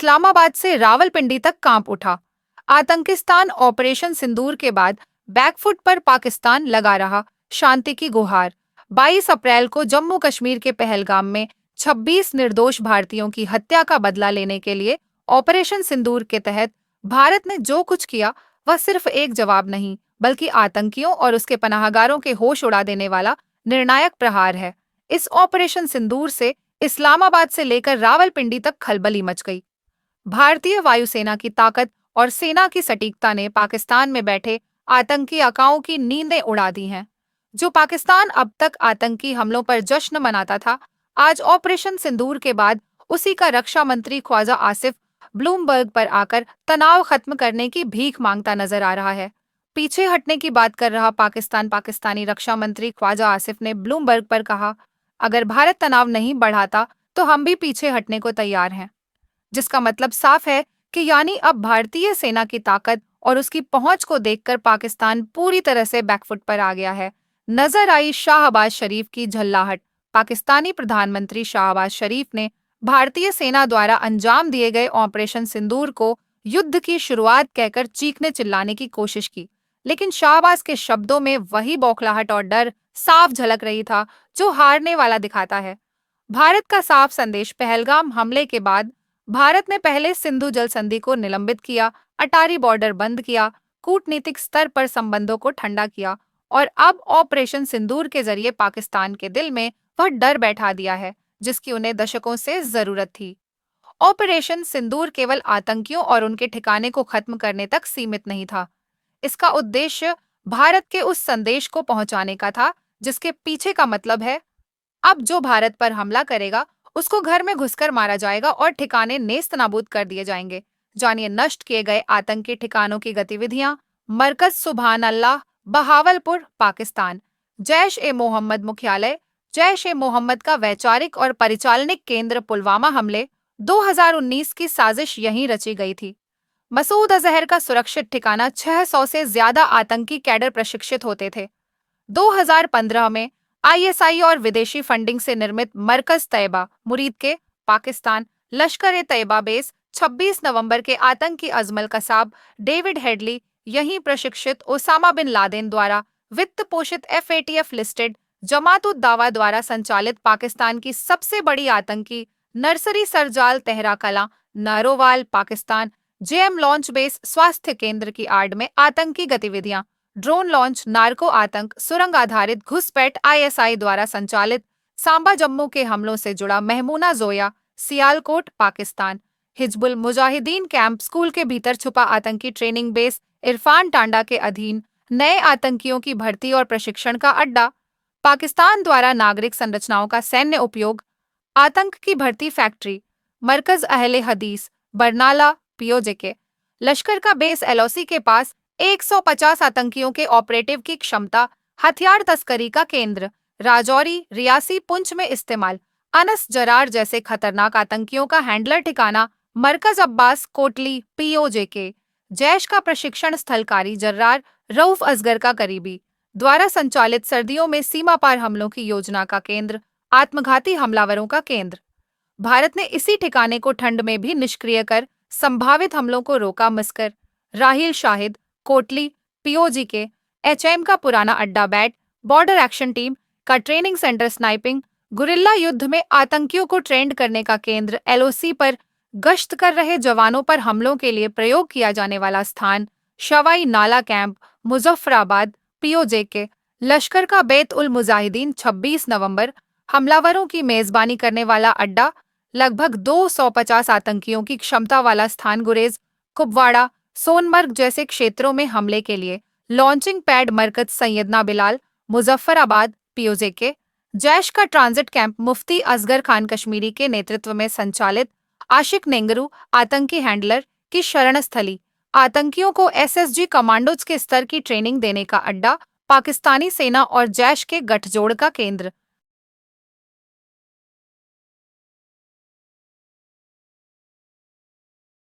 इस्लामाबाद से रावलपिंडी तक कांप उठा। आतंकिस्तान ऑपरेशन सिंदूर के बाद बैकफुट पर पाकिस्तान लगा रहा शांति की गुहार। 22 अप्रैल को जम्मू कश्मीर के पहलगाम में 26 निर्दोष भारतीयों की हत्या का बदला लेने के लिए ऑपरेशन सिंदूर के तहत भारत ने जो कुछ किया वह सिर्फ एक जवाब नहीं बल्कि आतंकियों और उसके पनाहगारों के होश उड़ा देने वाला निर्णायक प्रहार है। इस ऑपरेशन सिंदूर से इस्लामाबाद से लेकर रावलपिंडी तक खलबली मच गई। भारतीय वायुसेना की ताकत और सेना की सटीकता ने पाकिस्तान में बैठे आतंकी आकाओं की नींदें उड़ा दी हैं। जो पाकिस्तान अब तक आतंकी हमलों पर जश्न मनाता था, आज ऑपरेशन सिंदूर के बाद उसी का रक्षा मंत्री ख्वाजा आसिफ ब्लूमबर्ग पर आकर तनाव खत्म करने की भीख मांगता नजर आ रहा है। पीछे हटने की बात कर रहा पाकिस्तानी रक्षा मंत्री ख्वाजा आसिफ ने ब्लूमबर्ग पर कहा, अगर भारत तनाव नहीं बढ़ाता तो हम भी पीछे हटने को तैयार हैं। जिसका मतलब साफ है कि यानी अब भारतीय सेना की ताकत और उसकी पहुंच को देखकर पाकिस्तान पूरी तरह से बैकफुट पर आ गया है। नजर आई शाहबाज शरीफ की झल्लाहट। पाकिस्तानी प्रधानमंत्री शाहबाज शरीफ ने भारतीय सेना द्वारा अंजाम दिए गए ऑपरेशन सिंदूर को युद्ध की शुरुआत कहकर चीखने चिल्लाने की कोशिश की, लेकिन शाहबाज के शब्दों में वही बौखलाहट और डर साफ झलक रही था जो हारने वाला दिखाता है। भारत का साफ संदेश। पहलगाम हमले के बाद भारत ने पहले सिंधु जल संधि को निलंबित किया, अटारी बॉर्डर बंद किया, कूटनीतिक स्तर पर संबंधों को ठंडा किया और अब ऑपरेशन सिंदूर के जरिए पाकिस्तान के दिल में वह डर बैठा दिया है जिसकी उन्हें दशकों से जरूरत थी। ऑपरेशन सिंदूर केवल आतंकियों और उनके ठिकाने को खत्म करने तक सीमित नहीं था। इसका उद्देश्य भारत के उस संदेश को पहुंचाने का था जिसके पीछे का मतलब है, अब जो भारत पर हमला करेगा उसको घर में घुसकर मारा जाएगा और ठिकाने नेस्तनाबूद कर दिए जाएंगे। जानिए नष्ट किए गए आतंकी ठिकानों की गतिविधियां। मरकज सुभान अल्लाह, बहावलपुर, पाकिस्तान। जैश ए मोहम्मद मुख्यालय। जैश ए मोहम्मद का वैचारिक और परिचालनिक केंद्र पुलवामा हमले 2019 की साजिश यहीं रची गई थी। मसूद अजहर का सुरक्षित ठिकाना 600 से ज्यादा आतंकी कैडर प्रशिक्षित होते थे। 2015 में आईएसआई और विदेशी फंडिंग से निर्मित मरकज तैयबा, मुरीद के, पाकिस्तान। लश्कर-ए-तैयबा बेस। 26 नवंबर के आतंकी अजमल कसाब, डेविड हेडली, यहीं प्रशिक्षित ओसामा बिन लादेन द्वारा वित्त पोषित एफएटीएफ लिस्टेड जमात-उद-दावा द्वारा संचालित पाकिस्तान की सबसे बड़ी आतंकी nursery Sarjal Tehra Kalan, Narowal, Pakistan. JM launch base, स्वास्थ्य केंद्र की आड़ में आतंकी गतिविधियां। ड्रोन लॉन्च, नार्को आतंक, सुरंग आधारित घुसपैठ आईएसआई द्वारा संचालित। सांबा जम्मू के हमलों से जुड़ा महमूना जोया, सियालकोट, पाकिस्तान। हिजबुल मुजाहिदीन कैंप, स्कूल के भीतर छुपा आतंकी ट्रेनिंग बेस, इरफान टांडा के अधीन नए आतंकियों की भर्ती और प्रशिक्षण का अड्डा। पाकिस्तान द्वारा नागरिक संरचनाओं का सैन्य उपयोग। आतंक की भर्ती फैक्ट्री। मरकज अहले हदीस, बरनाला, पीओजे। लश्कर का बेस एलओसी के पास 150 आतंकियों के ऑपरेटिव की क्षमता। हथियार तस्करी का केंद्र। राजौरी, रियासी, पुंछ में इस्तेमाल। अनस जरार जैसे खतरनाक आतंकियों का हैंडलर ठिकाना। मरकज अब्बास, कोटली, पीओजे। जैश का प्रशिक्षण स्थल। कारी जर्रार, रऊफ असगर का करीबी द्वारा संचालित सर्दियों में सीमा पार हमलों की योजना का केंद्र। आत्मघाती हमलावरों का केंद्र। भारत ने इसी ठिकाने को ठंड में भी निष्क्रिय कर संभावित हमलों को रोका। मस्कर, राहिल शाहिद, कोटली, पीओजी के। एचएम का पुराना अड्डा। बैट बॉर्डर एक्शन टीम का ट्रेनिंग सेंटर। स्नाइपिंग, गुरिल्ला युद्ध में आतंकियों को ट्रेंड करने का केंद्र। एलओसी पर गश्त कर रहे जवानों पर हमलों के लिए प्रयोग किया जाने वाला स्थान। शवाई नाला कैंप, मुजफ्फराबाद, पीओजे के। लश्कर का बैत उल मुजाहिदीन 26 नवंबर, हमलावरों की मेजबानी करने वाला अड्डा। लगभग 250 आतंकियों की क्षमता वाला स्थान। गुरेज, कुपवाड़ा, सोनमर्ग जैसे क्षेत्रों में हमले के लिए लॉन्चिंग पैड। मरकज सैयदना बिलाल, मुजफ्फराबाद, पीओजे के। जैश का ट्रांजिट कैंप। मुफ्ती असगर खान कश्मीरी के नेतृत्व में संचालित। आशिक नेंगरू, आतंकी हैंडलर की शरण स्थली। आतंकियों को एसएसजी कमांडोज के स्तर की ट्रेनिंग देने का अड्डा। पाकिस्तानी सेना और जैश के गठजोड़ का केंद्र।